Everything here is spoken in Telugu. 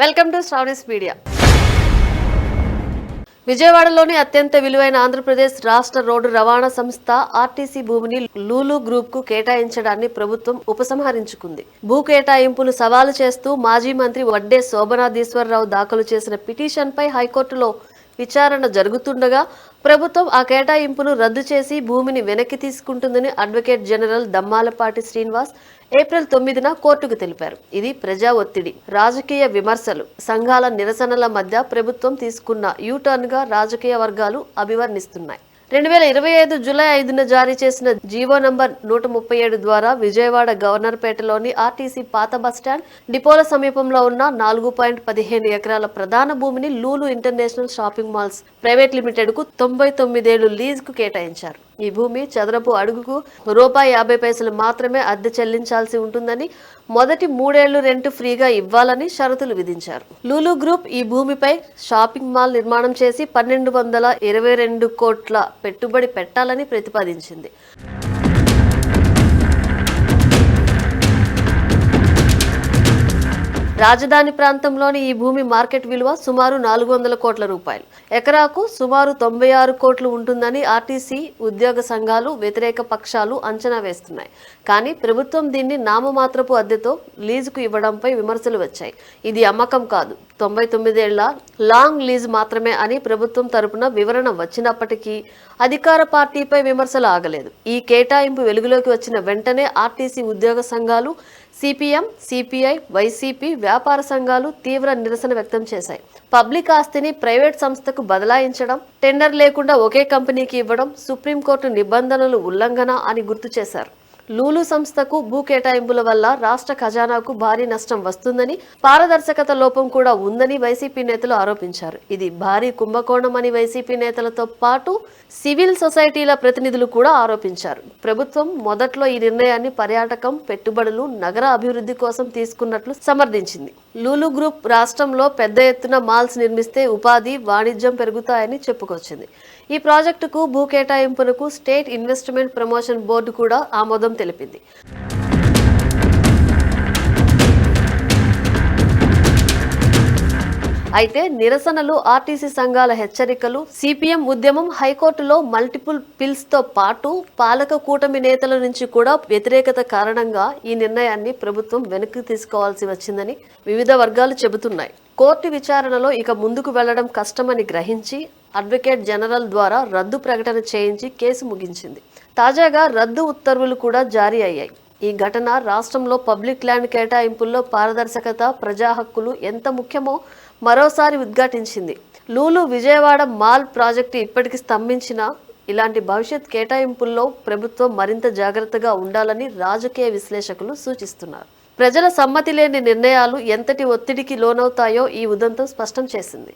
Welcome to Sravani's media. విజయవాడలోని అత్యంత విలువైన ఆంధ్రప్రదేశ్ రాష్ట్ర రోడ్డు రవాణా సంస్థ ఆర్టీసీ భూమిని లూలు గ్రూప్ కు కేటాయించడాన్ని ప్రభుత్వం ఉపసంహరించుకుంది. భూ కేటాయింపును సవాలు చేస్తూ మాజీ మంత్రి వడ్డే శోభనాధీశ్వరరావు దాఖలు చేసిన పిటిషన్పై హైకోర్టులో విచారణ జరుగుతుండగా ప్రభుత్వం ఆ కేటాయింపును రద్దు చేసి భూమిని వెనక్కి తీసుకుంటుందని advocate general Dammalapati Srinivas April 9న కోర్టుకు తెలిపారు. ఇది ప్రజా ఒత్తిడి, రాజకీయ విమర్శలు, సంఘాల నిరసనల మధ్య ప్రభుత్వం తీసుకున్న యూటర్న్ గా రాజకీయ వర్గాలు అభివర్ణిస్తున్నాయి. 2025 జూలై 5న జారీ చేసిన జీవో నంబర్ 137 ద్వారా విజయవాడ గవర్నర్పేటలోని ఆర్టీసీ పాత బస్టాండ్ డిపోల సమీపంలో ఉన్న 4.15 ఎకరాల ప్రధాన భూమిని Lulu international shopping malls private limited కు 99 ఏళ్లు లీజ్ కు కేటాయించారు. ఈ భూమి చదరపు అడుగుకు ₹50 మాత్రమే అద్దె చెల్లించాల్సి ఉంటుందని, మొదటి 3 ఏళ్లు రెంట్ ఫ్రీగా ఇవ్వాలని షరతులు విధించారు. లూలు గ్రూప్ ఈ భూమిపై షాపింగ్ మాల్ నిర్మాణం చేసి 1222 కోట్ల పెట్టుబడి పెట్టాలని ప్రతిపాదించింది. రాజధాని ప్రాంతంలోని ఈ భూమి మార్కెట్ విలువ సుమారు 400 కోట్ల రూపాయలు, ఎకరాకు సుమారు 96 కోట్లు ఉంటుందని ఆర్టీసీ ఉద్యోగ సంఘాలు, వ్యతిరేక పక్షాలు అంచనా వేస్తున్నాయి. కానీ ప్రభుత్వం దీన్ని నామమాత్రపు అద్దెతో లీజుకు ఇవ్వడంపై విమర్శలు వచ్చాయి. ఇది అమ్మకం కాదు, 99 ఏళ్ల లాంగ్ లీజ్ మాత్రమే అని ప్రభుత్వం తరపున వివరణ వచ్చినప్పటికీ అధికార పార్టీపై విమర్శలు ఆగలేదు. ఈ కేటాయింపు వెలుగులోకి వచ్చిన వెంటనే ఆర్టీసీ ఉద్యోగ సంఘాలు, సిపిఎం, సిపిఐ, వైసీపీ, వ్యాపార సంఘాలు తీవ్ర నిరసన వ్యక్తం చేశాయి. పబ్లిక్ ఆస్తిని ప్రైవేట్ సంస్థకు బదలాయించడం, టెండర్ లేకుండా ఒకే కంపెనీకి ఇవ్వడం సుప్రీంకోర్టు నిబంధనలు ఉల్లంఘన అని గుర్తు చేశారు. లూలు సంస్థకు భూ కేటాయింపుల వల్ల రాష్ట్ర ఖజానాకు భారీ నష్టం వస్తుందని, పారదర్శకత లోపం కూడా ఉందని వైసీపీ నేతలు ఆరోపించారు. ఇది భారీ కుంభకోణం అని వైసీపీ నేతలతో పాటు సివిల్ సొసైటీల ప్రతినిధులు కూడా ఆరోపించారు. ప్రభుత్వం మొదట్లో ఈ నిర్ణయాన్ని పర్యాటకం, పెట్టుబడులు, నగర అభివృద్ధి కోసం తీసుకున్నట్లు సమర్థించింది. లూలు గ్రూప్ రాష్ట్రంలో పెద్ద ఎత్తున మాల్స్ నిర్మిస్తే ఉపాధి, వాణిజ్యం పెరుగుతాయని చెప్పుకొచ్చింది. ఈ ప్రాజెక్టుకు భూ కేటాయింపునకు స్టేట్ ఇన్వెస్ట్మెంట్ ప్రమోషన్ బోర్డు కూడా ఆమోదం తెలిపింది. అయితే నిరసనలు, ఆర్టీసీ సంఘాల హెచ్చరికలు, సిపిఎం ఉద్యమం, హైకోర్టులో మల్టిపుల్ పిల్స్ తో పాటు పాలక కూటమి నేతల నుంచి కూడా వ్యతిరేకత కారణంగా ఈ నిర్ణయాన్ని ప్రభుత్వం వెనక్కి తీసుకోవాల్సి వచ్చిందని వివిధ వర్గాలు చెబుతున్నాయి. కోర్టు విచారణలో ఇక ముందుకు వెళ్లడం కష్టమని గ్రహించి అడ్వకేట్ జనరల్ ద్వారా రద్దు ప్రకటన చేయించి కేసు ముగించింది. తాజాగా రద్దు ఉత్తర్వులు కూడా జారీ అయ్యాయి. ఈ ఘటన రాష్ట్రంలో పబ్లిక్ ల్యాండ్ కేటాయింపుల్లో పారదర్శకత, ప్రజా హక్కులు ఎంత ముఖ్యమో మరోసారి ఉద్ఘాటించింది. లూలు విజయవాడ మాల్ ప్రాజెక్టు ఇప్పటికి స్తంభించినా ఇలాంటి భవిష్యత్ కేటాయింపుల్లో ప్రభుత్వం మరింత జాగ్రత్తగా ఉండాలని రాజకీయ విశ్లేషకులు సూచిస్తున్నారు. ప్రజల సమ్మతి లేని నిర్ణయాలు ఎంతటి ఒత్తిడికి లోనవుతాయో ఈ ఉదంతం స్పష్టం చేసింది.